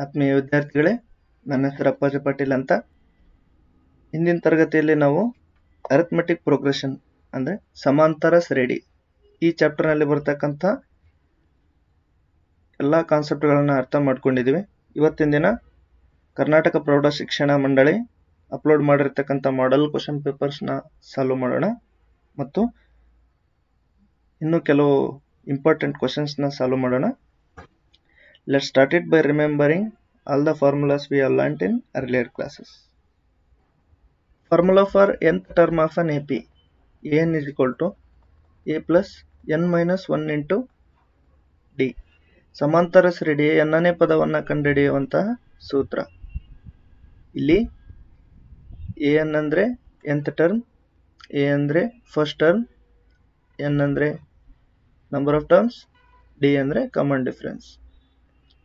ಆತ್ಮೀಯ ವಿದ್ಯಾರ್ಥಿಗಳೇ, ನನ್ನ ಹೆಸರು ಅಪ್ಪಾಜಿ ಪಾಟೀಲ್ ಅಂತ. ಹಿಂದಿನ ತರಗತಿಯಲ್ಲಿ ನಾವು ಅರಿಥಮೆಟಿಕ್ ಪ್ರೋಗ್ರೆಷನ್ ಅಂದರೆ ಸಮಾಂತರ ಶ್ರೇಣಿ ಈ ಚಾಪ್ಟರ್ನಲ್ಲಿ ಬರ್ತಕ್ಕಂಥ ಎಲ್ಲ ಕಾನ್ಸೆಪ್ಟ್ಗಳನ್ನು ಅರ್ಥ ಮಾಡ್ಕೊಂಡಿದ್ದೀವಿ. ಇವತ್ತಿನ ದಿನ ಕರ್ನಾಟಕ ಪ್ರೌಢ ಶಿಕ್ಷಣ ಮಂಡಳಿ ಅಪ್ಲೋಡ್ ಮಾಡಿರ್ತಕ್ಕಂಥ ಮಾಡೆಲ್ ಕ್ವಶನ್ ಪೇಪರ್ಸ್ನ ಸಾಲ್ವ್ ಮಾಡೋಣ ಮತ್ತು ಇನ್ನೂ ಕೆಲವು ಇಂಪಾರ್ಟೆಂಟ್ ಕ್ವಶನ್ಸ್ನ ಸಾಲ್ವ್ ಮಾಡೋಣ. Let's start it by remembering all the formulas we have learnt in earlier classes. Formula for nth term of an AP. An is equal to A plus n minus 1 into D. ಸಮಾಂತರ ಶ್ರೇಣಿಯ ಎನ್ನನೇ ಪದವನ್ನು ಕಂಡುಹಿಡಿಯುವಂತಹ ಸೂತ್ರ. ಇಲ್ಲಿ an ಅಂದರೆ nth term, a ಅಂದರೆ first term, n ಅಂದರೆ number of terms, d ಅಂದರೆ common difference.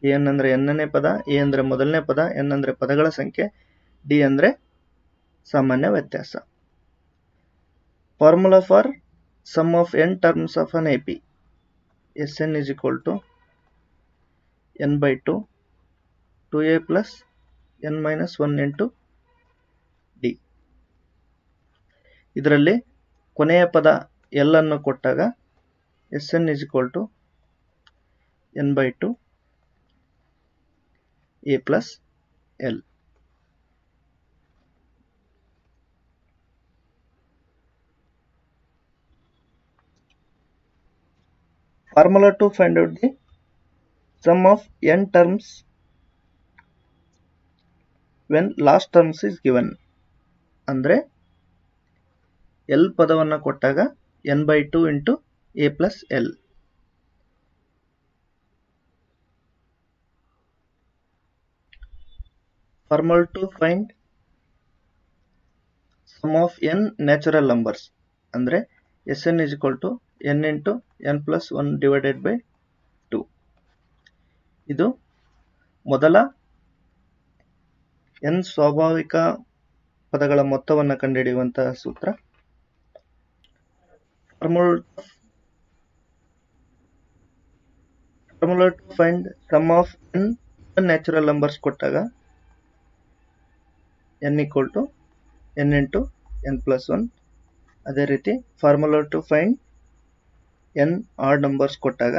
N ಅಂದರೆ ಎನ್ನನೇ ಪದ, ಎ ಅಂದರೆ ಮೊದಲನೇ ಪದ, ಎನ್ ಅಂದರೆ ಪದಗಳ ಸಂಖ್ಯೆ, ಡಿ ಅಂದರೆ ಸಾಮಾನ್ಯ ವ್ಯತ್ಯಾಸ. Formula for sum of n terms of an AP. S n is equal to n by two 2a plus n minus 1 into d. ಇದರಲ್ಲಿ ಕೊನೆಯ ಪದ ಎಲ್ ಅನ್ನು ಕೊಟ್ಟಾಗ S n is equal to n by two a plus L. Formula to find out the sum of n terms when last terms is given. ಅಂದ್ರೆ L ಪದವನ್ನು ಕೊಟ್ಟಾಗ n by 2 into a plus L. Formula to find sum of n natural numbers ಅಂದ್ರೆ Sn is equal to n into n plus 1 divided by 2. ಇದು ಮೊದಲ n ಸ್ವಾಭಾವಿಕ ಪದಗಳ ಮೊತ್ತವನ್ನು ಕಂಡುಹಿಡಿಯುವಂತಹ ಸೂತ್ರ. Formula to find sum of n natural numbers ಕೊಟ್ಟಾಗ n equal to n into n plus 1. ಅದೇ ರೀತಿ formula to find n odd numbers ಕೊಟ್ಟಾಗ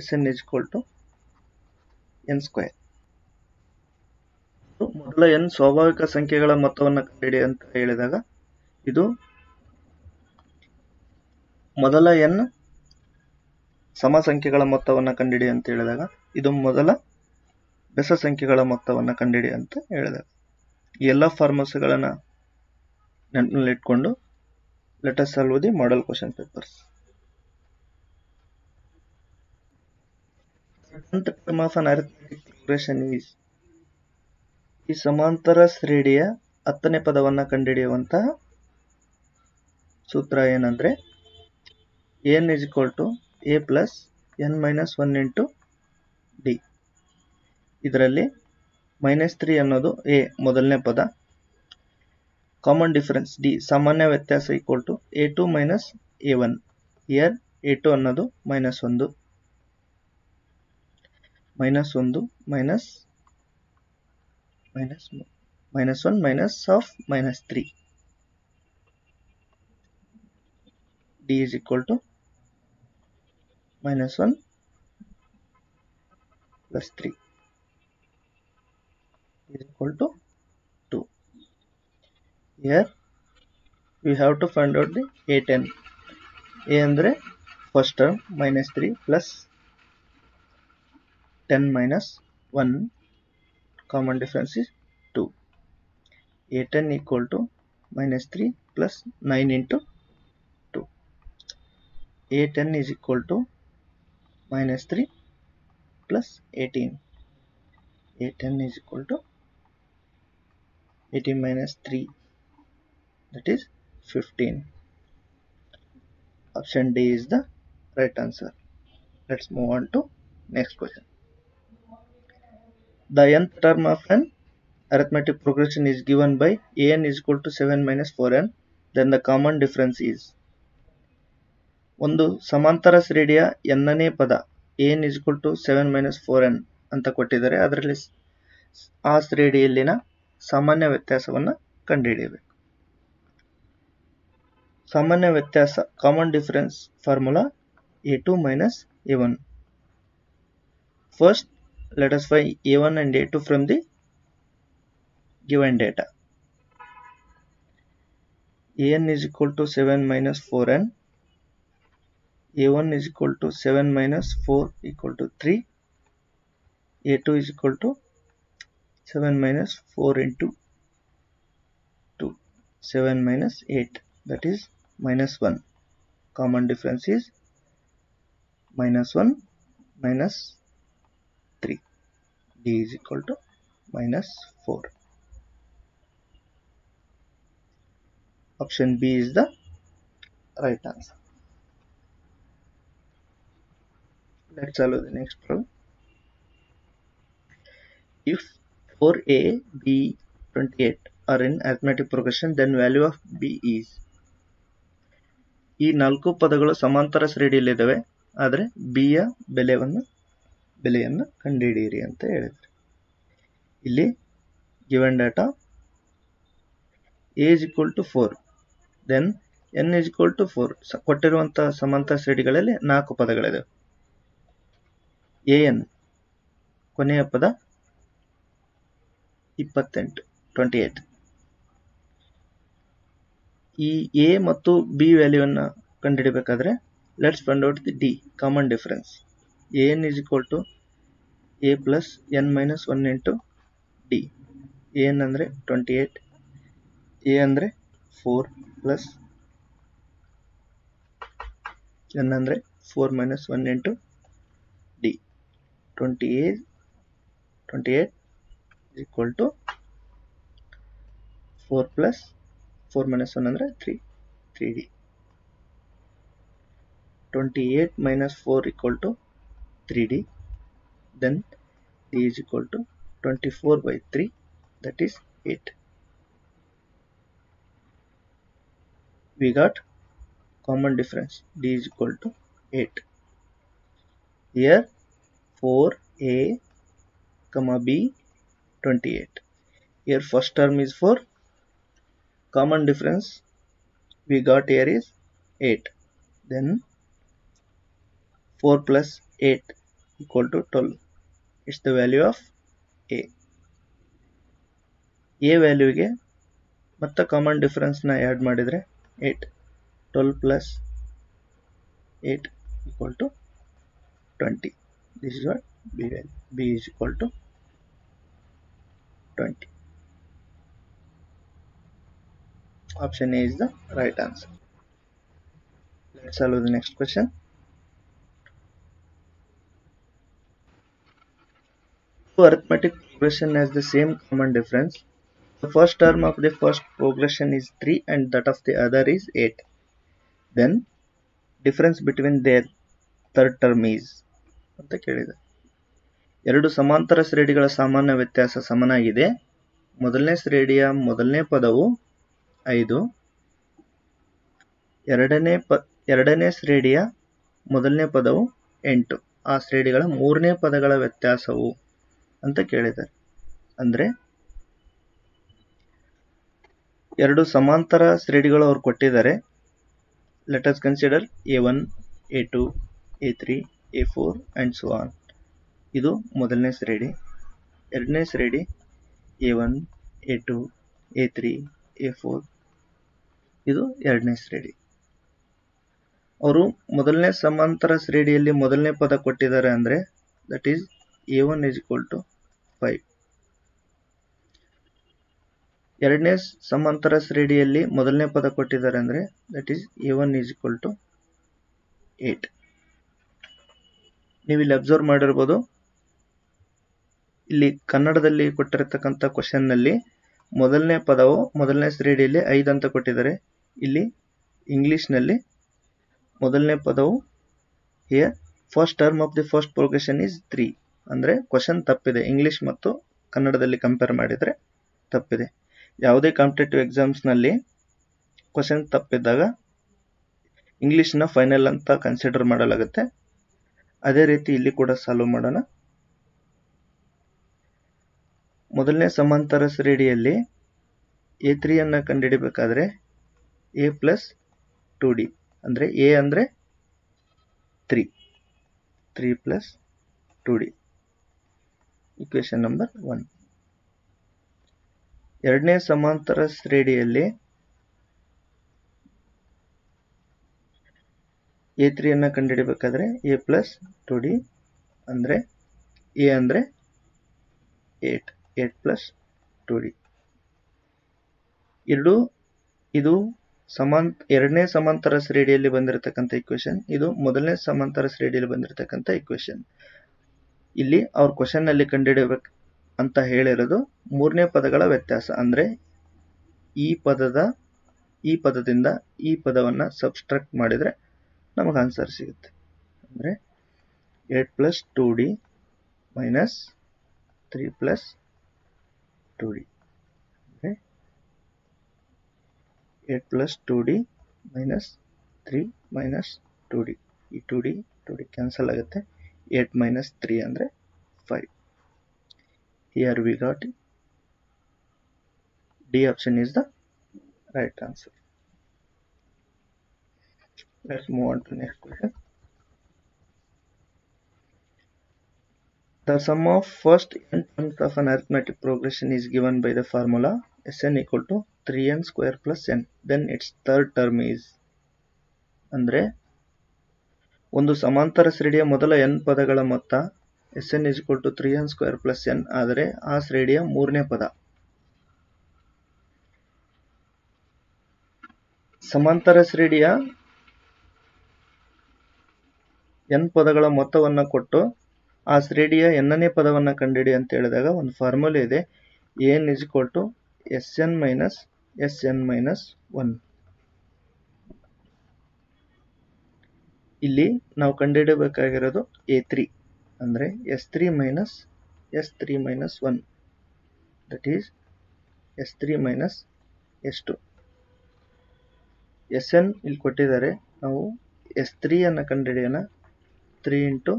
Sn is equal to n square. ಮೊದಲ n ಸ್ವಾಭಾವಿಕ ಸಂಖ್ಯೆಗಳ ಮೊತ್ತವನ್ನು ಕಂಡುಹಿಡಿ ಅಂತ ಹೇಳಿದಾಗ ಇದು ಮೊದಲ n ಸಮ ಸಂಖ್ಯೆಗಳ ಮೊತ್ತವನ್ನು ಕಂಡುಹಿಡಿ ಅಂತ ಹೇಳಿದಾಗ ಇದು ಮೊದಲ ಬೆಸ ಸಂಖ್ಯೆಗಳ ಮೊತ್ತವನ್ನು ಕಂಡುಹಿಡಿ ಅಂತ ಹೇಳಿದಾಗ ಈ ಎಲ್ಲ ಫಾರ್ಮುಲಾಗಳನ್ನು ನೆನಪಿನಲ್ಲಿ ಇಟ್ಕೊಂಡು let us solve the model question papers. Nth term of an arithmetic progression is. ಈ ಸಮಾಂತರ ಶ್ರೇಣಿಯ 10ನೇ ಪದವನ್ನು ಕಂಡುಹಿಡಿಯುವಂತಹ ಸೂತ್ರ ಏನಂದ್ರೆ n is equal to a plus n minus 1 into d. ಇದರಲ್ಲಿ -3 ಅನ್ನೋದು a ಮೊದಲನೇ ಪದ, ಕಾಮನ್ ಡಿಫರೆನ್ಸ್ ಡಿ ಸಾಮಾನ್ಯ ವ್ಯತ್ಯಾಸ equal to a2 minus a1. Year a2 ಅನ್ನೋದು -1 minus -1 minus of -3. d is equal to -1 plus 3 is equal to 2. Here we have to find out the a10. a ಅಂದ್ರೆ first term -3 plus 10 minus 1, common difference is 2. a10 equal to -3 plus 9 into 2. a10 is equal to -3 plus 18. a10 is equal to 18 minus 3, that is 15. Option D is the right answer. Let's move on to next question. The nth term of an arithmetic progression is given by an is equal to 7 minus 4n. Then the common difference is. ಒಂದು ಸಮಾಂತರ ಶ್ರೇಣಿಯ ಎನ್ನನೇ ಪದ an is equal to 7 minus 4n ಅಂತ ಕೊಟ್ಟಿದ್ದಾರೆ. ಅದರಲ್ಲಿ ಆ ಶ್ರೇಣಿಯಲ್ಲಿನ ಸಾಮಾನ್ಯ ವ್ಯತ್ಯಾಸವನ್ನು ಕಂಡುಹಿಡಿಯಬೇಕು. ಸಾಮಾನ್ಯ ವ್ಯತ್ಯಾಸ common difference formula a2 minus a1. First, let us find a1 and a2 from the given data. an is equal to 7 minus 4n. a1 is equal to 7 minus 4 equal to 3. a2 is equal to 7 minus 4 into 2. 7 minus 8, that is minus 1. Common difference is minus 1 minus 3. d is equal to minus 4. Option B is the right answer. Let's solve the next problem. If 4a, b, 28 are in arithmetic progression, then value of b is. ಈ 4 ಪದಗಳು ಸಮಾಂತರ ಶ್ರೇಣಿಯಲ್ಲಿದ್ದಾವೆ, ಆದರೆ b ಯ ಬೆಲೆಯನ್ನು ಕಂಡುಹಿಡಿಯಿರಿ ಅಂತ ಹೇಳಿದ್ರು. ಇಲ್ಲಿ given data a is equal to 4, then n is equal to 4. ಕೊಟ್ಟಿರುವಂತಹ ಸಮಾಂತರ ಶ್ರೇಣಿಗಳಲ್ಲಿ 4 ಪದಗಳಿದಾವೆ. an ಕೊನೆಯ ಪದ 28. ಈ a ಮತ್ತು b ವ್ಯಾಲ್ಯೂವನ್ನು ಕಂಡುಹಿಡಬೇಕಾದ್ರೆ let's find out the d common difference. an is equal to a plus n minus 1 into d. an ಅಂದರೆ 28, a ಅಂದರೆ 4 plus n ಅಂದರೆ 4 minus 1 into d. 28 is equal to 4 plus 4 minus 1 ಅಂದರೆ 3d. 28 minus 4 equal to 3d. Then d is equal to 24 by 3, that is 8. We got common difference. d is equal to 8. Here 4a comma b 28. Here first term is 4. Common difference we got here is 8. Then 4 plus 8 equal to 12. It's the value of a. a value ಗೆ ಮತ್ತೆ common difference ನ add ಮಾಡಿದ್ರೆ 8. 12 plus 8 equal to 20. This is what b value. b is equal to 20. Option A is the right answer. Let's solve the next question. Arithmetic progression has the same common difference. The first term of the first progression is 3 and that of the other is 8. Then difference between their third term is ಅಂತ ಕೇಳಿದೆ. ಎರಡು ಸಮಾಂತರ ಶ್ರೇಣಿಗಳ ಸಾಮಾನ್ಯ ವ್ಯತ್ಯಾಸ ಸಮನಾಗಿದೆ. ಮೊದಲನೇ ಶ್ರೇಣಿಯ ಮೊದಲನೇ ಪದವು 5, ಎರಡನೇ ಶ್ರೇಣಿಯ ಮೊದಲನೇ ಪದವು 8. ಆ ಶ್ರೇಣಿಗಳ ಮೂರನೇ ಪದಗಳ ವ್ಯತ್ಯಾಸವು ಅಂತ ಕೇಳಿದ್ದಾರೆ. ಅಂದ್ರೆ ಎರಡು ಸಮಾಂತರ ಶ್ರೇಣಿಗಳು ಅವರು ಕೊಟ್ಟಿದ್ದಾರೆ. Let us consider a1, a2, a3, a4 and so on. ಇದು ಮೊದಲನೇ ಶ್ರೇಣಿ. ಎರಡನೇ ಶ್ರೇಣಿ a1, a2, a3, a4. ಇದು ಎರಡನೇ ಶ್ರೇಣಿ. ಅವರು ಮೊದಲನೇ ಸಮಾಂತರ ಶ್ರೇಣಿಯಲ್ಲಿ ಮೊದಲನೇ ಪದ ಕೊಟ್ಟಿದ್ದಾರೆ ಅಂದ್ರೆ that is a1 is equal to 5. ಎರಡನೇ ಸಮಾಂತರ ಶ್ರೇಣಿಯಲ್ಲಿ ಮೊದಲನೇ ಪದ ಕೊಟ್ಟಿದ್ದಾರೆ ಅಂದ್ರೆ that is a1 is equal to 8. ನೀವು ಇಲ್ಲಿ ಅಬ್ಸರ್ವ್ ಮಾಡಿರ್ಬೋದು, ಇಲ್ಲಿ ಕನ್ನಡದಲ್ಲಿ ಕೊಟ್ಟಿರತಕ್ಕಂಥ ಕ್ವಶನ್ ನಲ್ಲಿ ಮೊದಲನೇ ಪದವು ಮೊದಲನೇ ಶ್ರೇಣಿಯಲ್ಲಿ 5 ಅಂತ ಕೊಟ್ಟಿದ್ದಾರೆ. ಇಲ್ಲಿ ಇಂಗ್ಲಿಷ್ ನಲ್ಲಿ ಮೊದಲನೇ ಪದವು here first term of the first progression is 3. ಅಂದ್ರೆ ಕ್ವಶನ್ ತಪ್ಪಿದೆ. ಇಂಗ್ಲಿಷ್ ಮತ್ತು ಕನ್ನಡದಲ್ಲಿ ಕಂಪೇರ್ ಮಾಡಿದ್ರೆ ತಪ್ಪಿದೆ. ಯಾವುದೇ ಕಾಂಪಿಟೇಟಿವ್ ಎಕ್ಸಾಮ್ಸ್ ನಲ್ಲಿ ಕ್ವಶನ್ ತಪ್ಪಿದ್ದಾಗ ಇಂಗ್ಲಿಷ್ ನ ಫೈನಲ್ ಅಂತ ಕನ್ಸಿಡರ್ ಮಾಡಲಾಗುತ್ತೆ. ಅದೇ ರೀತಿ ಇಲ್ಲಿ ಕೂಡ ಸಾಲ್ವ್ ಮಾಡೋಣ. ಮೊದಲನೇ ಸಮಾಂತರ ಶ್ರೇಣಿಯಲ್ಲಿ A3 ಅನ್ನು ಕಂಡುಹಿಡಿಯಬೇಕಾದ್ರೆ A ಪ್ಲಸ್ 2D ಅಂದರೆ A ಅಂದರೆ 3 ಪ್ಲಸ್ 2D ಇಕ್ವೇಶನ್ ನಂಬರ್ 1. ಎರಡನೇ ಸಮಾಂತರ ಶ್ರೇಣಿಯಲ್ಲಿ A3 ಅನ್ನು ಕಂಡುಹಿಡಿಯಬೇಕಾದ್ರೆ A ಪ್ಲಸ್ 2D ಅಂದರೆ A ಅಂದರೆ 8 ಪ್ಲಸ್ 2D. ಇದು ಎರಡನೇ ಸಮಾಂತರ ಶ್ರೇಣಿಯಲ್ಲಿ ಬಂದಿರತಕ್ಕಂಥ ಇಕ್ವೇಶನ್, ಇದು ಮೊದಲನೇ ಸಮಾಂತರ ಶ್ರೇಣಿಯಲ್ಲಿ ಬಂದಿರತಕ್ಕಂಥ ಇಕ್ವೇಶನ್. ಇಲ್ಲಿ ಅವ್ರ ಕ್ವಶನ್ ನಲ್ಲಿ ಕಂಡುಹಿಡಿಯಬೇಕು ಅಂತ ಹೇಳಿರೋದು ಮೂರನೇ ಪದಗಳ ವ್ಯತ್ಯಾಸ, ಅಂದ್ರೆ ಈ ಪದದಿಂದ ಈ ಪದವನ್ನ ಸಬ್ಸ್ಟ್ರಾಕ್ಟ್ ಮಾಡಿದ್ರೆ ನಮಗೆ ಆನ್ಸರ್ ಸಿಗುತ್ತೆ. ಅಂದ್ರೆ 8 plus 2D minus 3 plus 2D. 8 plus 2D minus 3 minus 2D. ಈ 2D ಕ್ಯಾನ್ಸಲ್ ಆಗುತ್ತೆ. 8 ಮೈನಸ್ 3 ಅಂದ್ರೆ 5. Here we got D option is the right answer. Let's move on to next question. The sum of first n terms of an arithmetic progression is given by the formula Sn equal to 3n square plus n. Then its third term is. ಅಂದ್ರೆ ಒಂದು ಸಮಾಂತರ ಶ್ರೇಣಿಯ ಮೊದಲ n ಪದಗಳ ಮೊತ್ತ Sn is equal to 3n square plus n ಆದರೆ ಆ ಶ್ರೇಣಿಯ ಮೂರನೇ ಪದ. ಸಮಾಂತರ ಶ್ರೇಣಿಯ n ಪದಗಳ ಮೊತ್ತವನ್ನು ಕೊಟ್ಟು ಆ ಶ್ರೇಣಿಯ nನೇ ಪದವನ್ನು ಕಂಡುಹಿಡಿ ಅಂತ ಹೇಳಿದಾಗ ಒಂದು ಫಾರ್ಮುಲಾ ಇದೆ. an is equal to Sn minus Sn minus 1. ಇಲ್ಲಿ ನಾವು ಕಂಡುಹಿಡಬೇಕಾಗಿರೋದು A3 ಅಂದ್ರೆ S3 minus S3 minus 1, that is S3 minus S2. Sn ಇಲ್ಲಿ ಕೊಟ್ಟಿದ್ದಾರೆ, ನಾವು S3 ಅನ್ನು ಕಂಡುಹಿಡಿಯೋಣ. 3 into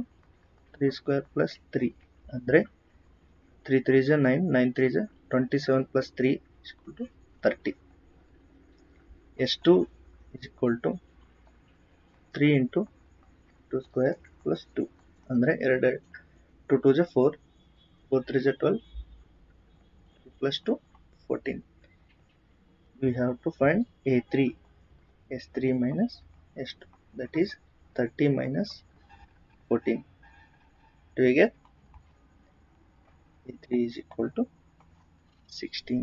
3 square plus 3 ಅಂದ್ರೆ 3 3 is 9, 9 3 is 27 plus 3 is equal to 30. S2 is equal to 3 into 2 square plus 2 ಅಂದ್ರೆ 2 2 is 4, 4 3 is 12, 2 plus 2 14. We have to find A3, S3 minus S2, that is 30 minus 14. Do we get? A3 is equal to 16.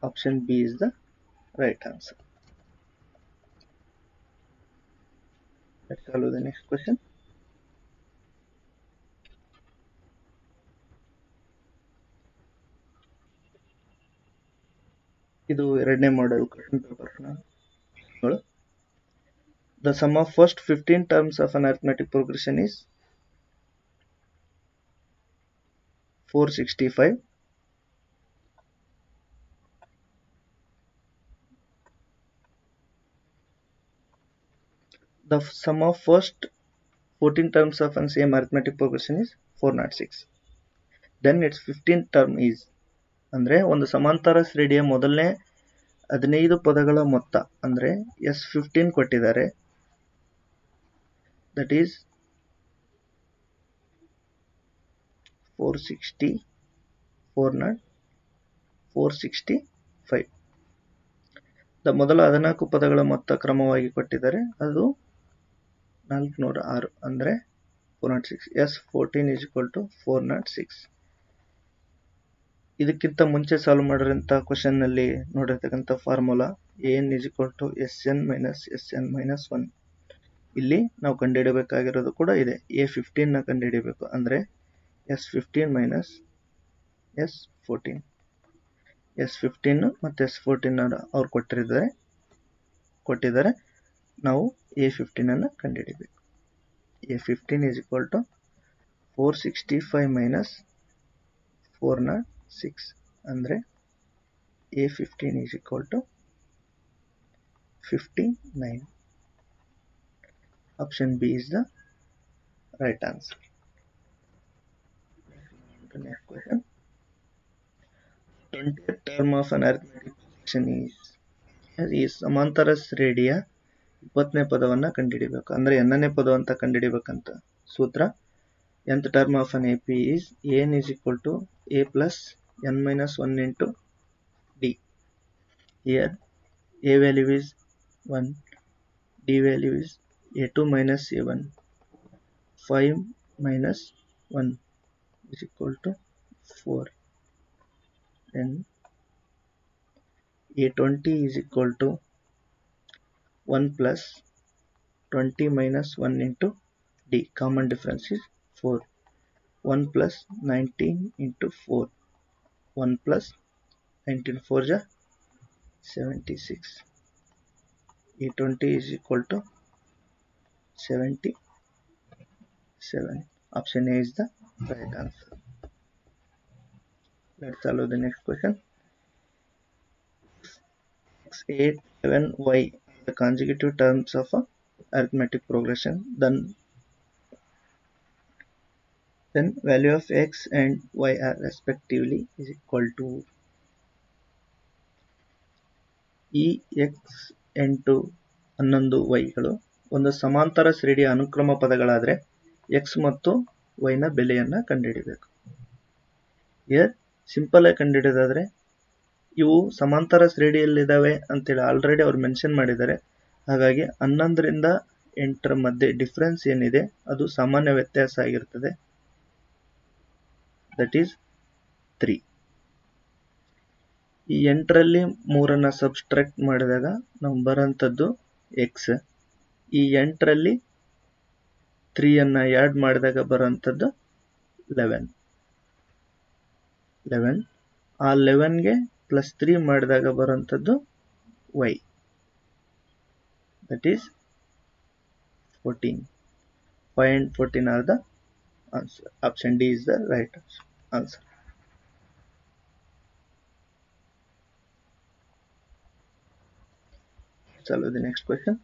Option B is the right answer. Let's solve the next question. ಇದು ಎರಡನೇ model question paper. The sum of first 15 terms of an arithmetic progression is 465. The sum of first 14 terms of an same arithmetic progression is 406. Then its 15th term is. ಅಂದ್ರೆ ಒಂದು ಸಮಾಂತರ ಶ್ರೇಣಿಯ ಮೊದಲನೇ 15 ಪದಗಳ ಮೊತ್ತ ಅಂದ್ರೆ S15 ಕೊಟ್ಟಿದ್ದಾರೆ, that is 460, 465. ಮೊದಲ 14 ಪದಗಳ ಮೊತ್ತ ಕ್ರಮವಾಗಿ ಕೊಟ್ಟಿದ್ದಾರೆ, ಅದು 406 ಅಂದ್ರೆ 406. S14 is equal to 406. ಇದಕ್ಕಿಂತ ಮುಂಚೆ ಸಾಲ್ವ್ ಮಾಡಿರೋಂಥ ಕ್ವಶನ್ ನಲ್ಲಿ ನೋಡಿರ್ತಕ್ಕಂಥ formula an is equal to Sn minus Sn minus 1. ಇಲ್ಲಿ ನಾವು ಕಂಡುಹಿಡಬೇಕಾಗಿರೋದು ಕೂಡ ಇದೆ. A15 ನ ಕಂಡುಹಿಡಿಯಬೇಕು, ಅಂದ್ರೆ S15 minus S14. S15 ಮತ್ತು S14 ಅವ್ರು ಕೊಟ್ಟಿದ್ದಾರೆ, ನಾವು A15 ಅನ್ನು ಕಂಡುಹಿಡಿಯಬೇಕು. A15 is equal to 465 minus 406 ಅಂದ್ರೆ A15 is equal to 59. Option B is the right answer. Next question. 20th term of an arithmetic progression is ಈ ಸಮಾಂತರ ಶ್ರೇಣಿಯ 20ನೇ ಪದವನ್ನು ಕಂಡುಹಿಡಿಯಬೇಕು. ಅಂದರೆ nನೇ ಪದ ಅಂತ ಕಂಡುಹಿಡಿಯಬೇಕಂತ ಸೂತ್ರ nth term of an AP is an is equal to a plus n minus 1 into d. Here a value is 1, d value is a2 minus a1, 5 minus 1 is equal to 4, then a20 is equal to 1 plus 20 minus 1 into d. Common difference is 4. 1 plus 19 into 4. 1 plus 19 4 is 76. A20 is equal to 77. Option A is the right answer. Let's solve the next question. X, 8, 7, y are the consecutive terms of a arithmetic progression. Then value of x and y are respectively is equal to ಈ x 8 11 y ಒಂದು ಸಮಾಂತರ ಶ್ರೇಣಿಯ ಅನುಕ್ರಮ ಪದಗಳಾದರೆ x ಮತ್ತು y ನ ಬೆಲೆಯನ್ನು ಕಂಡುಹಿಡಿಯಬೇಕು. here simple ಆಗಿ ಕಂಡುಹಿಡಿಯೋದಾದ್ರೆ ಇವು ಸಮಾಂತರ ಶ್ರೇಣಿಯಲ್ಲಿದ್ದಾವೆ ಅಂತೇಳಿ ಆಲ್ರೆಡಿ ಅವ್ರು ಮೆನ್ಷನ್ ಮಾಡಿದ್ದಾರೆ. ಹಾಗಾಗಿ 11 ರಿಂದ 8 ರ ಮಧ್ಯೆ ಡಿಫರೆನ್ಸ್ ಏನಿದೆ ಅದು ಸಾಮಾನ್ಯ ವ್ಯತ್ಯಾಸ ಆಗಿರುತ್ತದೆ. That is 3. ಈ 8ರಲ್ಲಿ 3ಅನ್ನು ಸಬ್ಸ್ಟ್ರಾಕ್ಟ್ ಮಾಡಿದಾಗ ನಾವು ಬರೋಂಥದ್ದು x. ಈ 8ರಲ್ಲಿ 3ಅನ್ನು ಆ್ಯಡ್ ಮಾಡಿದಾಗ ಬರೋಂಥದ್ದು 11. ಆ 11ಗೆ ಪ್ಲಸ್ 3 ಮಾಡಿದಾಗ ಬರೋಂಥದ್ದು y. That is 14. 5 and 14 are the answer. Option D is the right answer. Solve the next question.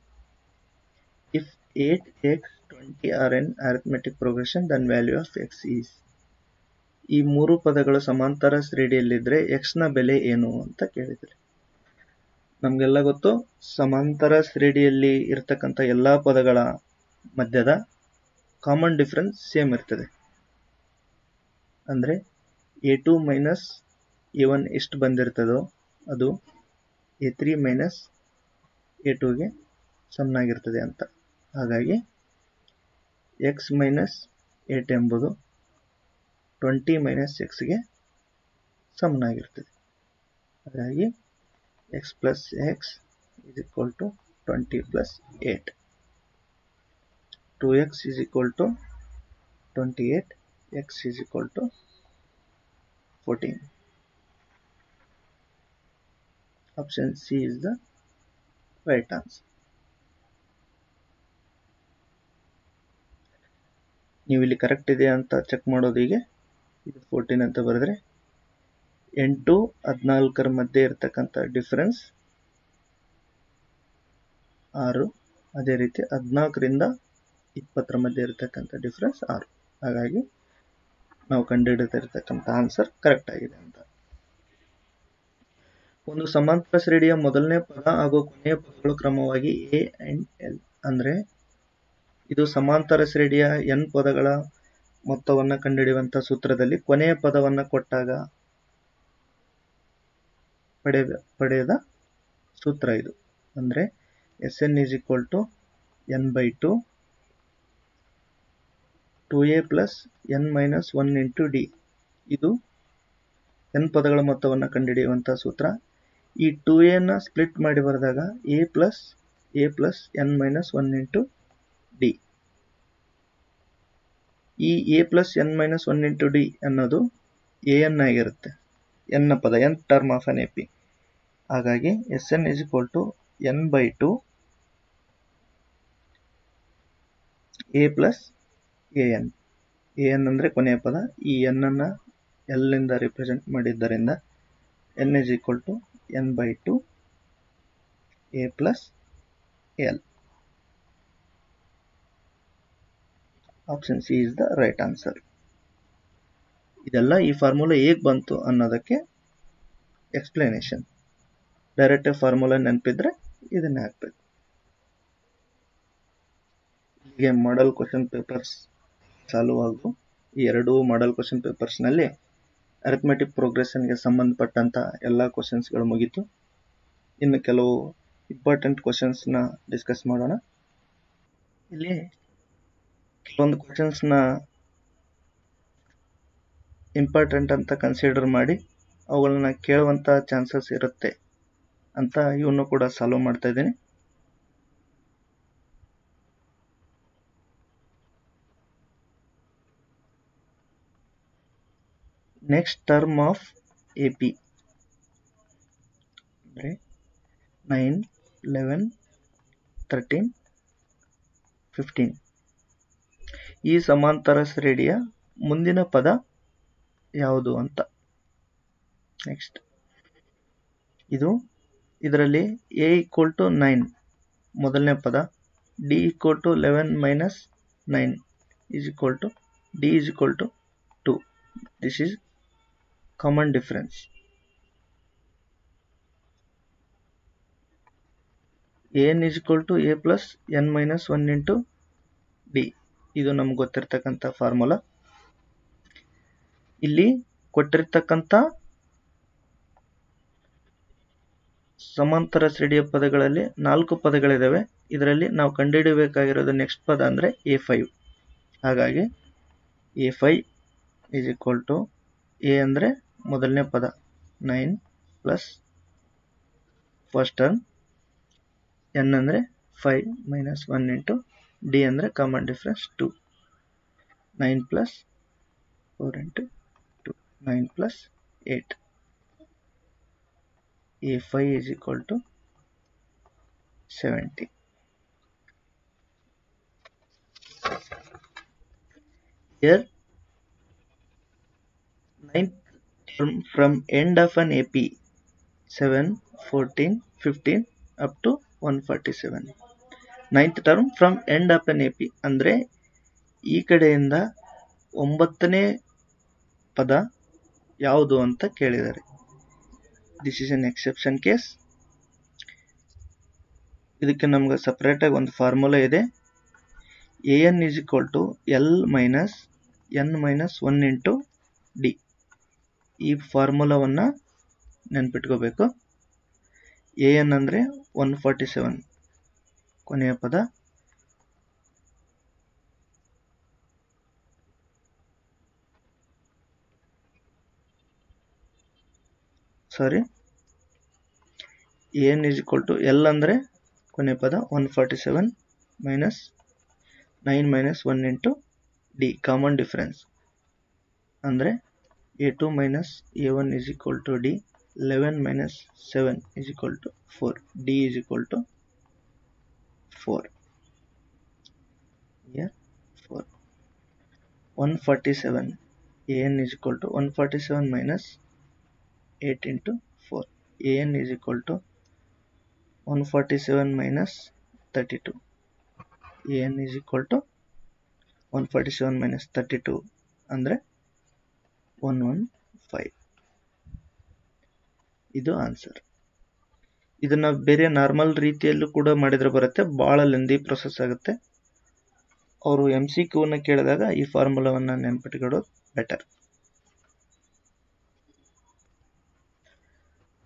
If 8x 20 are an arithmetic progression, then value of x is. ಈ ಮೂರು ಪದಗಳು ಸಮಾಂತರ ಶ್ರೇಣಿಯಲ್ಲಿದ್ದರೆ x ನ ಬೆಲೆ ಏನು ಅಂತ ಕೇಳಿದರೆ ನಮಗೆಲ್ಲ ಗೊತ್ತು. ಸಮಾಂತರ ಶ್ರೇಣಿಯಲ್ಲಿ ಇರತಕ್ಕಂಥ ಎಲ್ಲಾ ಪದಗಳ ಮಧ್ಯದ ಕಾಮನ್ ಡಿಫರೆನ್ಸ್ ಸೇಮ್ ಇರ್ತದೆ. ಅಂದರೆ a2 ಮೈನಸ್ a1 ಎಷ್ಟು ಬಂದಿರ್ತದೋ ಅದು a3 ಮೈನಸ್ a2ಗೆ ಸಮನಾಗಿರ್ತದೆ ಅಂತ. ಹಾಗಾಗಿ x ಮೈನಸ್ 8 ಎಂಬುದು 20 ಮೈನಸ್ xಗೆ ಸಮನಾಗಿರ್ತದೆ. ಹಾಗಾಗಿ x plus x is equal to 20 plus 8. 2x is equal to 28. X is equal to 14. Option C is the right answer. ನೀವು ಇಲ್ಲಿ ಕರೆಕ್ಟ್ ಇದೆ ಅಂತ ಚೆಕ್ ಮಾಡೋದಿಗೆ ಇದು 14 ಅಂತ ಬರೆದ್ರೆ 8 14ರ ಮಧ್ಯೆ ಇರತಕ್ಕಂಥ ಡಿಫರೆನ್ಸ್ 6. ಅದೇ ರೀತಿ 14ರಿಂದ 20ರ ಮಧ್ಯೆ ಇರತಕ್ಕಂಥ ಡಿಫರೆನ್ಸ್ 6. ಹಾಗಾಗಿ ನಾವು ಕಂಡುಹಿಡಿದಿರ್ತಕ್ಕಂಥ ಆನ್ಸರ್ ಕರೆಕ್ಟ್ ಆಗಿದೆ ಅಂತ. ಒಂದು ಸಮಾಂತರ ಶ್ರೇಣಿಯ ಮೊದಲನೇ ಪದ ಹಾಗೂ ಕೊನೆಯ ಪದಗಳು ಕ್ರಮವಾಗಿ a and l. ಅಂದರೆ ಇದು ಸಮಾಂತರ ಶ್ರೇಣಿಯ n ಪದಗಳ ಮೊತ್ತವನ್ನು ಕಂಡುಹಿಡಿಯುವಂಥ ಸೂತ್ರದಲ್ಲಿ ಕೊನೆಯ ಪದವನ್ನು ಕೊಟ್ಟಾಗ ಪಡೆದ ಸೂತ್ರ ಇದು. ಅಂದರೆ Sn is equal to n by 2 2a plus n minus 1 into d. ಇದು n ಪದಗಳ ಮೊತ್ತವನ್ನು ಕಂಡುಹಿಡಿಯುವಂಥ ಸೂತ್ರ. ಈ 2a ನ ಸ್ಪ್ಲಿಟ್ ಮಾಡಿ ಬರೆದಾಗ a plus n minus 1 into d. ಈ a plus n minus 1 into d ಅನ್ನೋದು an ಆಗಿರುತ್ತೆ. n ನ ಪದ n term of an AP. ಹಾಗಾಗಿ Sn is equal to n by 2 a plus an. an ಅಂದರೆ ಕೊನೆಯ ಪದ. ಈ n ಅನ್ನು l ನಿಂದ ರಿಪ್ರೆಸೆಂಟ್ ಮಾಡಿದ್ದರಿಂದ n is equal to n by 2 a plus l. Option C is the right answer. ಇದೆಲ್ಲ ಈ ಫಾರ್ಮುಲಾ ಹೇಗೆ ಬಂತು ಅನ್ನೋದಕ್ಕೆ ಎಕ್ಸ್ಪ್ಲನೇಷನ್. ಡೈರೆಕ್ಟ್ ಫಾರ್ಮುಲಾ ನೆನಪಿದ್ರೆ ಇದನ್ನೇ ಹಾಕಬೇಕು. ಹೀಗೆ ಮಾಡೆಲ್ ಕ್ವಶನ್ ಪೇಪರ್ಸ್ ಚಾಲು ಆಗುವ. ಈ ಎರಡೂ ಮಾಡೆಲ್ ಕ್ವಶನ್ ಪೇಪರ್ಸ್ನಲ್ಲಿ ಅರಿಥಮೆಟಿಕ್ ಪ್ರೋಗ್ರೆಷನ್ಗೆ ಸಂಬಂಧಪಟ್ಟಂತ ಎಲ್ಲ ಕ್ವಶನ್ಸ್ಗಳು ಮುಗೀತು. ಇನ್ನು ಕೆಲವು ಇಂಪಾರ್ಟೆಂಟ್ ಕ್ವಶನ್ಸ್ನ ಡಿಸ್ಕಸ್ ಮಾಡೋಣ. ಇಲ್ಲಿ ಕೆಲವೊಂದು ಕ್ವಶನ್ಸ್ನ ಇಂಪಾರ್ಟೆಂಟ್ ಅಂತ ಕನ್ಸಿಡರ್ ಮಾಡಿ ಅವುಗಳನ್ನ ಕೇಳುವಂಥ ಚಾನ್ಸಸ್ ಇರುತ್ತೆ ಅಂತ ಇವನ್ನು ಕೂಡ ಸಾಲ್ವ್ ಮಾಡ್ತಾ ಇದ್ದೀನಿ. Next term of AP 9, 11, 13, 15. ಈ ಸಮಾಂತರ ಶ್ರೇಣಿಯ ಮುಂದಿನ ಪದ ಯಾವುದು ಅಂತ. ನೆಕ್ಸ್ಟ್ ಇದರಲ್ಲಿ A = 9 ಮೊದಲನೇ ಪದ, D = 11 - 9 D = 2. This is common difference. An = A + n - 1 × D. ಇದು ನಮ್ಗೆ ಗೊತ್ತಿರ್ತಕ್ಕಂಥ ಫಾರ್ಮುಲಾ. ಇಲ್ಲಿ ಕೊಟ್ಟಿರ್ತಕ್ಕಂಥ ಸಮಾಂತರ ಶ್ರೇಣಿಯ ಪದಗಳಲ್ಲಿ 4 ಪದಗಳಿದಾವೆ. ಇದರಲ್ಲಿ ನಾವು ಕಂಡುಹಿಡಿಯಬೇಕಾಗಿರೋದು ನೆಕ್ಸ್ಟ್ ಪದ ಅಂದ್ರೆ A5. ಹಾಗಾಗಿ A5 = A ಅಂದ್ರೆ ಮೊದಲನೇ ಪದ 9 ಪ್ಲಸ್ ಫಸ್ಟ್ ಟರ್ಮ್, n ಅಂದ್ರೆ 5 - 1 × D ಅಂದ್ರೆ common difference 2. 9 + 4 × 2 9 + 8. A5 = 70. Here 9th term from end of an AP 7, 14, 15 up to 147. 9th term from end of an AP ಅಂದ್ರೆ ಈ ಕಡೆಯಿಂದ 9ನೇ ಪದ ಯಾವುದು ಅಂತ ಕೇಳಿದ್ದಾರೆ. This is N exception case. ಇದಕ್ಕೆ ನಮ್ಗೆ ಸಪರೇಟ್ ಆಗಿ ಒಂದು ಫಾರ್ಮುಲಾ ಇದೆ. An = L - n - 1 × D. ಈ ಫಾರ್ಮುಲಾವನ್ನ ನೆನ್ಪಿಟ್ಕೋಬೇಕು. An ಅಂದ್ರೆ 147 ಕೊನೆಯ ಪದ, An = L ಅಂದ್ರೆ ಕೊನೆಯ ಪದ 147 - 9 - 1 × D ಕಾಮನ್ ಡಿಫರೆನ್ಸ್ ಅಂದ್ರೆ A2 - A1 = D. 11 - 7 = 4. D = 4. Here 4. 147. An = 147 - 8 × 4. An = 147 - 32. An = 147 - 32 ಅಂದ್ರೆ 115. ಇದು ಆನ್ಸರ್. ಇದನ್ನ ಬೇರೆ ನಾರ್ಮಲ್ ರೀತಿಯಲ್ಲೂ ಕೂಡ ಮಾಡಿದ್ರೆ ಬರುತ್ತೆ, ಬಹಳ ಲೆಂದಿ ಪ್ರೊಸೆಸ್ ಆಗುತ್ತೆ. ಅವರು MCQ ಕೇಳಿದಾಗ ಈ ಫಾರ್ಮುಲಾವನ್ನ ನೆನಪಿಟ್ಕೊಳ್ಳೋದು better.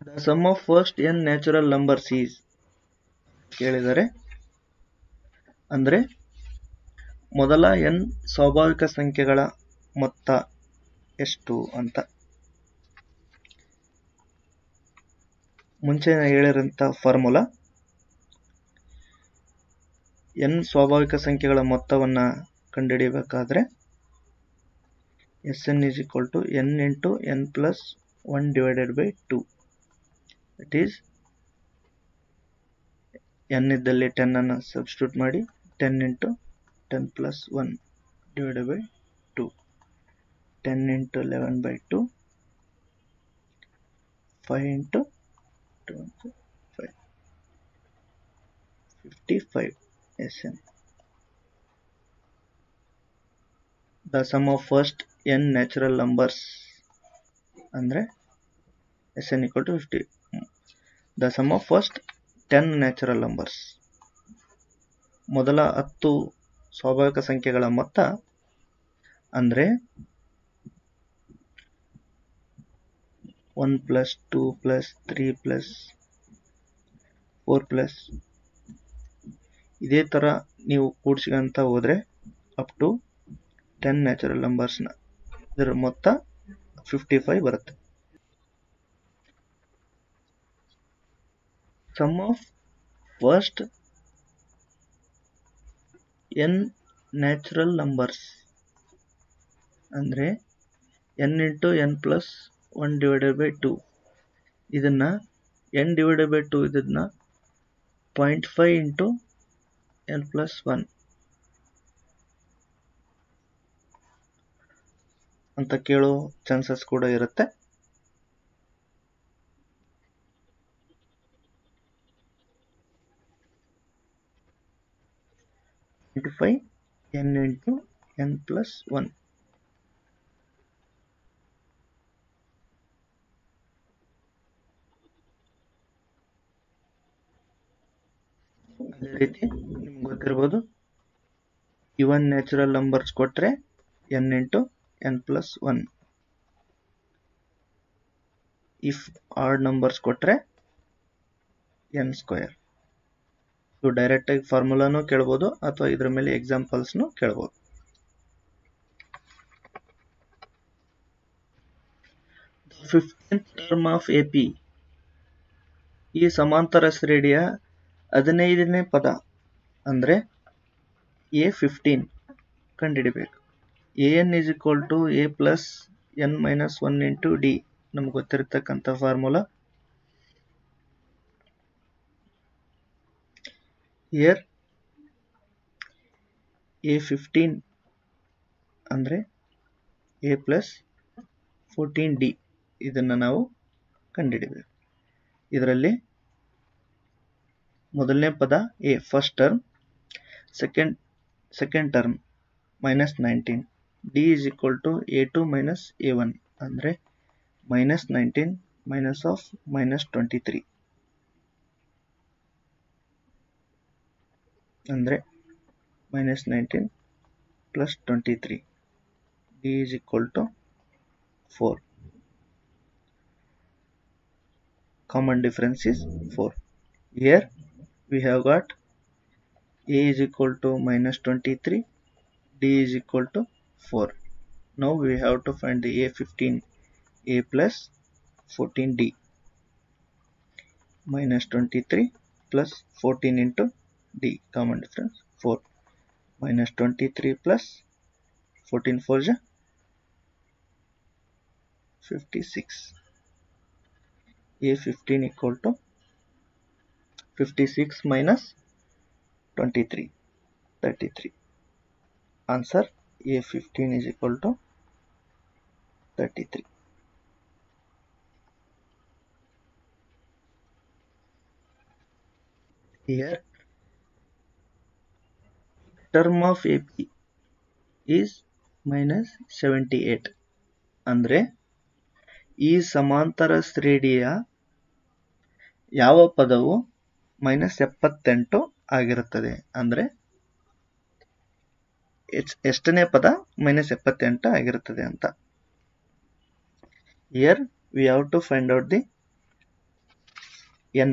The sum of first n natural numbers is ಕೇಳಿದರೆ ಅಂದ್ರೆ ಮೊದಲ n ಸ್ವಾಭಾವಿಕ ಸಂಖ್ಯೆಗಳ ಮೊತ್ತ ಎಷ್ಟು ಅಂತ. ಮುಂಚೆ ಹೇಳಿರಂತ ಫಾರ್ಮುಲಾ n ಸ್ವಾಭಾವಿಕ ಸಂಖ್ಯೆಗಳ ಮೊತ್ತವನ್ನ ಕಂಡುಹಿಡಿಯಬೇಕಾದ್ರೆ Sn = n × n + 1 / 2. That is n ಇದ್ದಲ್ಲಿ 10 ಅನ್ನು ಸಬ್ಸ್ಟಿಟ್ಯೂಟ್ ಮಾಡಿ 10 × 10 + 1 / 2. 10 × 11/2. 5 × 2 5. 55 Sn. The sum of first n natural numbers ಅಂದ್ರೆ Sn equal to 50. The sum of first 10 natural numbers. ಮೊದಲ 10 ಸ್ವಾಭಾವಿಕ ಸಂಖ್ಯೆಗಳ ಮೊತ್ತ ಅಂದರೆ 1 ಪ್ಲಸ್ 2 ಪ್ಲಸ್ 3 ಪ್ಲಸ್ 4 ಪ್ಲಸ್ ಇದೇ ಥರ ನೀವು ಕೂಡಿಸ್ಕೊಂತ ಹೋದರೆ ಅಪ್ ಟು 10 ನ್ಯಾಚುರಲ್ ನಂಬರ್ಸ್ನ ಇದರ ಮೊತ್ತ 55 ಬರುತ್ತೆ. Sum of first n natural numbers ಅಂದರೆ n into n plus 1 divided by 2. ಇದನ್ನು n ಡಿವೈಡೆಡ್ ಬೈ 2 ಇದನ್ನು 0.5 ಇಂಟು n ಪ್ಲಸ್ 1 ಅಂತ ಕೇಳೋ ಚಾನ್ಸಸ್ ಕೂಡ ಇರುತ್ತೆ. n into n plus 1. ಅದೇ ರೀತಿ ನಿಮ್ಗೆ ಗೊತ್ತಿರ್ಬೋದು, ಇವನ್ ನ್ಯಾಚುರಲ್ ನಂಬರ್ಸ್ ಕೊಟ್ಟರೆ n into n plus 1. If add numbers ಕೊಟ್ಟರೆ n ಸ್ಕ್ವೇರ್. ಇವು ಡೈರೆಕ್ಟಾಗಿ ಫಾರ್ಮುಲಾನು ಕೇಳ್ಬೋದು ಅಥವಾ ಇದರ ಮೇಲೆ ಎಕ್ಸಾಂಪಲ್ಸ್ನು ಕೇಳ್ಬೋದು. The 15th term of AP. ಈ ಸಮಾಂತರ ಶ್ರೇಣಿಯ 15ನೇ ಪದ ಅಂದರೆ A15 ಕಂಡುಹಿಡಿಬೇಕು. an is equal to a plus n minus 1 into d. ನಮ್ಗೆ ಗೊತ್ತಿರತಕ್ಕಂಥ ಫಾರ್ಮುಲಾ. Here A15 ಅಂದರೆ a plus 14d. ಇದನ್ನು ನಾವು ಕಂಡುಹಿಡಿಬೇಕು. ಇದರಲ್ಲಿ ಮೊದಲನೇ ಪದ a first term, second term minus 19. d is equal to a2 minus a1 ಅಂದರೆ minus 19 minus of minus 23 ಅಂದರೆ minus 19 plus 23. d is equal to 4. Common difference is 4. Here we have got a is equal to minus 23, d is equal to 4. Now we have to find the a15, a plus 14d. Minus 23 plus 14 into d. Common difference 4. Minus 23 plus 14 4 is 56. a15 equal to 56 minus 23, 33. Answer a15 is equal to 33. Here term of AP is minus 78. ಅಂದರೆ ಈ ಸಮಾಂತರ ಶ್ರೇಣಿಯ ಯಾವ ಪದವು minus 78 ಆಗಿರುತ್ತದೆ. ಅಂದರೆ ಎಷ್ಟನೇ ಪದ minus 78 ಆಗಿರುತ್ತದೆ ಅಂತ. Here we have to find out the n.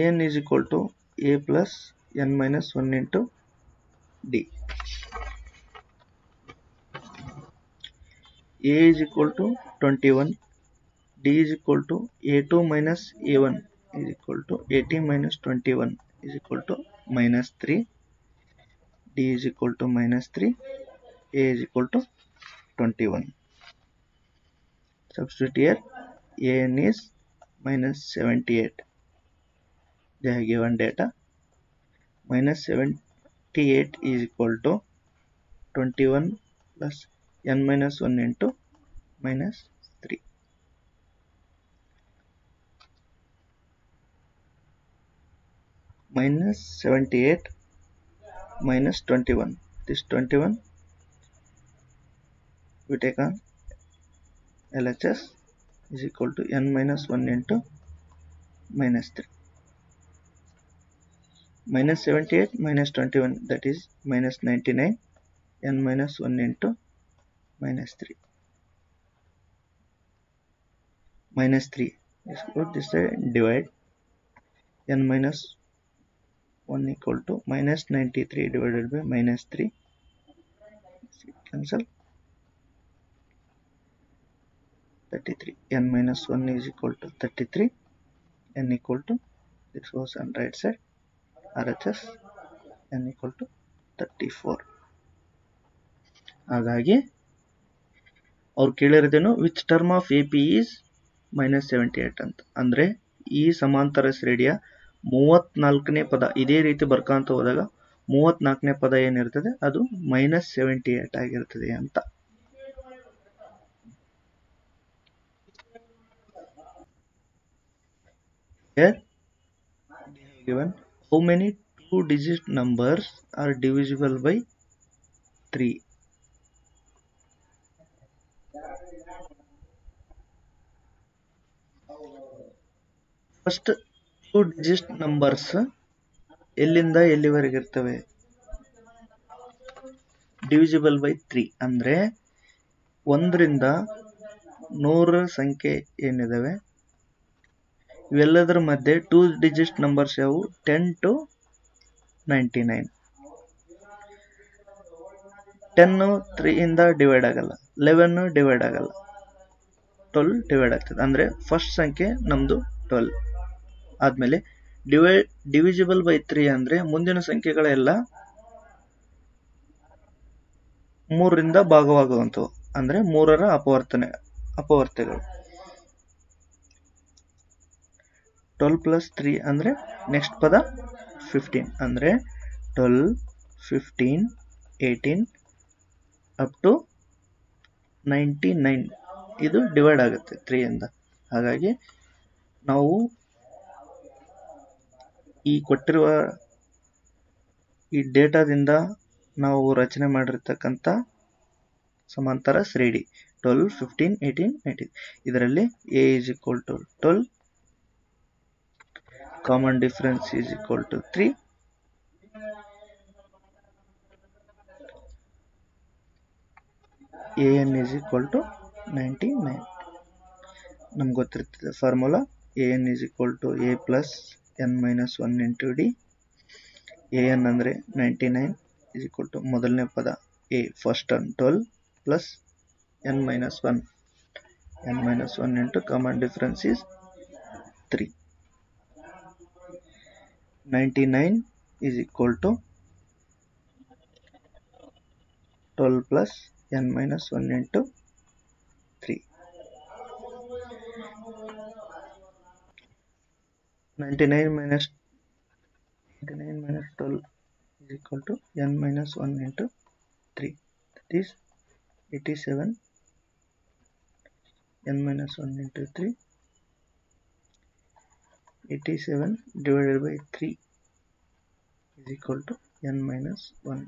an is equal to a plus n minus 1 into d. a is equal to 21, d is equal to a2 minus a1 is equal to 18 minus 21 is equal to minus 3, d is equal to minus 3, a is equal to 21. Substitute here, an is minus 78. They have given data. Minus 78 is equal to 21 plus n minus 1 into minus 3. Minus 78 minus 21. This 21 we take on LHS is equal to n minus 1 into minus 3. Minus 78 minus 21, that is minus 99, n minus 1 into minus 3. Minus 3 is good. This side divide. N minus 1 equal to minus 93 divided by minus 3. Cancel. 33. N minus 1 is equal to 33. N equal to, this was on right side, RHS n equal to 34. ಹಾಗಾಗಿ ಅವ್ರು ಕೇಳಿರೋದೇನು, which term of A P is minus 78 ಅಂತ. ಅಂದರೆ ಈ ಸಮಾಂತರ ಶ್ರೇಣಿಯ 34ನೇ ಪದ ಇದೇ ರೀತಿ ಬರ್ಕೊಂತ ಹೋದಾಗ 34ನೇ ಪದ ಏನಿರ್ತದೆ ಅದು ಮೈನಸ್ 78 ಆಗಿರ್ತದೆ ಅಂತ. Here they have given how many 2-digit numbers are divisible by 3. First 2-digit numbers ಎಲ್ಲಿಂದ ಎಲ್ಲಿವರೆಗೆ ಇರ್ತವೆ? ಡಿವಿಸಿಬಲ್ ಬೈ 3 ಅಂದ್ರೆ 1ರಿಂದ 100 ಸಂಖ್ಯೆ ಏನಿದಾವೆ ಇವೆಲ್ಲದರ ಮಧ್ಯೆ 2-digit ನಂಬರ್ಸ್ ಯಾವು? 10 to 99. 10 3 ಇಂದ ಡಿವೈಡ್ ಆಗಲ್ಲ, 11 ಡಿವೈಡ್ ಆಗಲ್ಲ, 12 ಡಿವೈಡ್ ಆಗ್ತದೆ. ಅಂದ್ರೆ ಫಸ್ಟ್ ಸಂಖ್ಯೆ ನಮ್ದು 12. ಆದ್ಮೇಲೆ ಡಿವಿಸಿಬಲ್ ಬೈ 3 ಅಂದ್ರೆ ಮುಂದಿನ ಸಂಖ್ಯೆಗಳೆಲ್ಲ 3ರಿಂದ ಭಾಗವಾಗುವಂಥವು, ಅಂದ್ರೆ 3ರ ಅಪವರ್ತಗಳು. 12 ಪ್ಲಸ್ 3 ಅಂದ್ರೆ ನೆಕ್ಸ್ಟ್ ಪದ 15, ಅಂದ್ರೆ 12, 15, 18 ಅಪ್ ಟು 99 ಇದು ಡಿವೈಡ್ ಆಗುತ್ತೆ 3 ಇಂದ. ಹಾಗಾಗಿ ನಾವು ಈ ಕೊಟ್ಟಿರುವ ಈ ಡೇಟಾದಿಂದ ನಾವು ರಚನೆ ಮಾಡಿರ್ತಕ್ಕಂಥ ಸಮಾಂತರ ಶ್ರೇಣಿ 12, 15, 18, 19 ಇದರಲ್ಲಿ a is equal to 12, common difference is equal to 3, an is equal to 99. ನಮ್ಗೆ ಗೊತ್ತಿರ್ತದೆ formula, an is equal to a plus n minus 1 into d. an ಅಂದ್ರೆ 99 is equal to ಮೊದಲನೇ ಪದ a first term 12 plus n minus 1 into common difference is 3. 99 is equal to 12 plus n minus 1 into 3. 99 minus 12 is equal to n minus 1 into 3. That is 87. n minus 1 into 3. 87 divided by 3 is equal to n minus 1.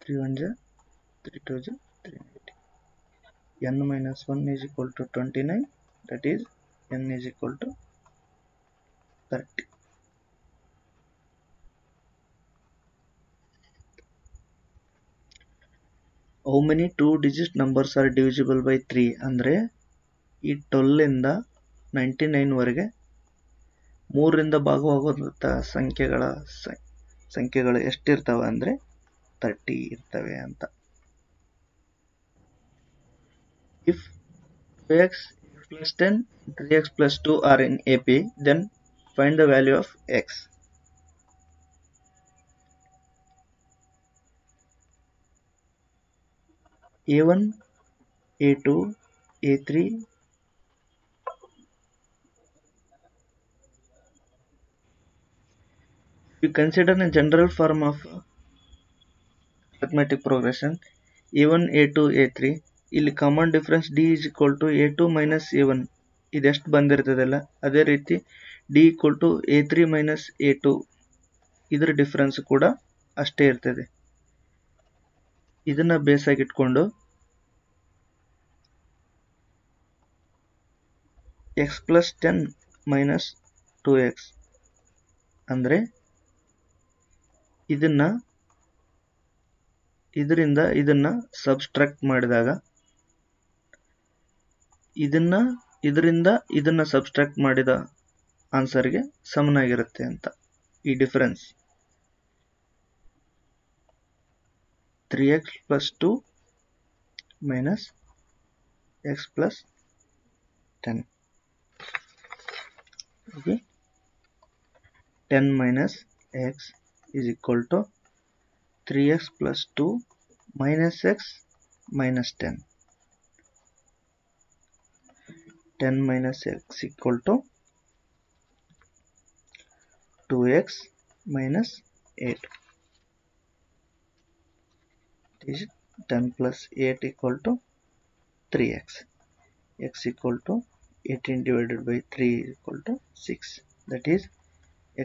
3 1 ja, 3 2 ja, 390. n minus 1 is equal to 29. That is n is equal to 30. How many 2-digit numbers are divisible by 3 ಅಂದ್ರೆ ಈ 12 ಇಂದ 99 ವರೆಗೆ 3ರಿಂದ ಭಾಗವಾಗುವಂತ ಸಂಖ್ಯೆಗಳು ಎಷ್ಟಿರ್ತವೆ ಅಂದ್ರೆ 30 ಇರ್ತವೆ ಅಂತ. If 2x plus 10, 3x plus 2 are in AP, then find the value of x. A1, A2, A3, we consider a general form of arithmetic progression A1, A2, A3. ಇಲ್ಲಿ common difference d is equal to A2 minus A1 ಇದೆಷ್ಟು ಬಂದಿರ್ತದಲ್ಲ ಅದೇ ರೀತಿ d equal to A3 minus A2 ಇದರ difference ಕೂಡ ಅಷ್ಟೇ ಇರ್ತದೆ. ಇದನ್ನ base ಆಗಿ ಇಟ್ಕೊಂಡು ಎಕ್ಸ್ ಪ್ಲಸ್ 10 ಮೈನಸ್ 2x ಅಂದರೆ ಇದರಿಂದ ಇದನ್ನ ಸಬ್ಸ್ಟ್ರಾಕ್ಟ್ ಮಾಡಿದಾಗ ಇದರಿಂದ ಇದನ್ನ ಸಬ್ಸ್ಟ್ರಾಕ್ಟ್ ಮಾಡಿದ ಆನ್ಸರ್ಗೆ ಸಮನಾಗಿರುತ್ತೆ ಅಂತ ಈ difference 3x plus 2 minus x plus 10. Okay, 10 minus x is equal to 3x plus 2 minus x minus 10. 10 minus x equal to 2x minus 8. Is 10 plus 8 equal to 3x. X equal to 18 divided by 3 equal to 6. That is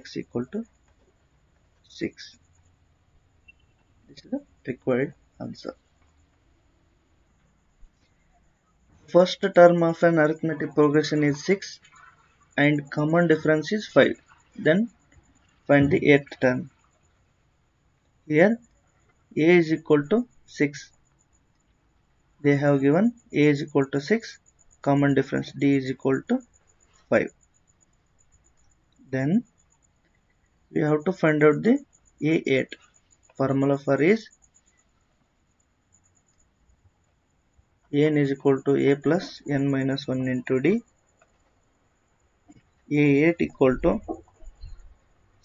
x equal to 6. This is the required answer. First term of an arithmetic progression is 6 and common difference is 5. Then find the 8th term. Here a is equal to 6. They have given a is equal to 6, common difference d is equal to 5. Then we have to find out the a8. Formula for is n is equal to a plus n minus 1 into d. a8 equal to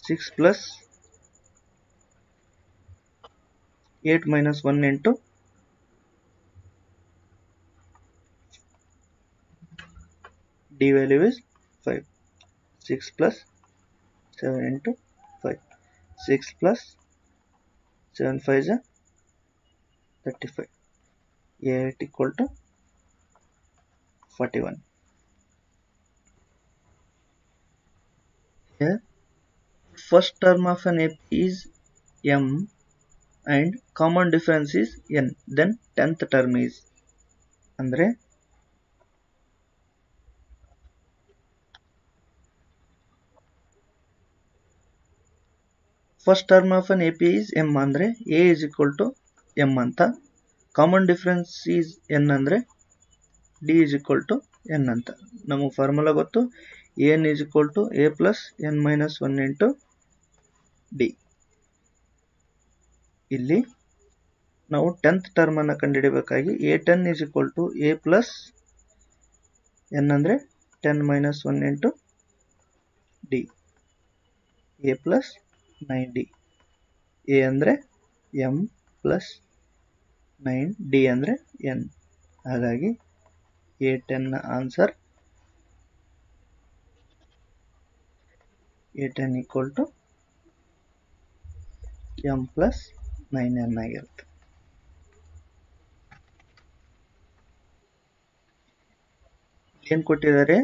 6 plus 8 minus 1 into d value is 5. 6 plus 7 into 5. 6 plus 7 5 is 35. a8 equal to 41. Here first term of an AP is m and common difference is n. Then 10th term is andre first term of an AP is m andre a is equal to m anta, common difference is n andre d is equal to n anta. ನಮಗೆ formula ಗೊತ್ತು n is equal to a plus n minus 1 into d. ಇಲ್ಲಿ ನಾವು 10th term ಅನ್ನು ಕಂಡುಹಿಡಿಯಬೇಕಾಗಿ a10 is equal to a plus n ಅಂದ್ರೆ 10 minus 1 into d. a plus 9d. a ಅಂದ್ರೆ m plus 9d ಅಂದ್ರೆ n. ಹಾಗಾಗಿ a10 ನ answer a10 equal to m plus 9n ಆಗಿರುತ್ತೆ. ಏನು ಕೊಟ್ಟಿದ್ದಾರೆ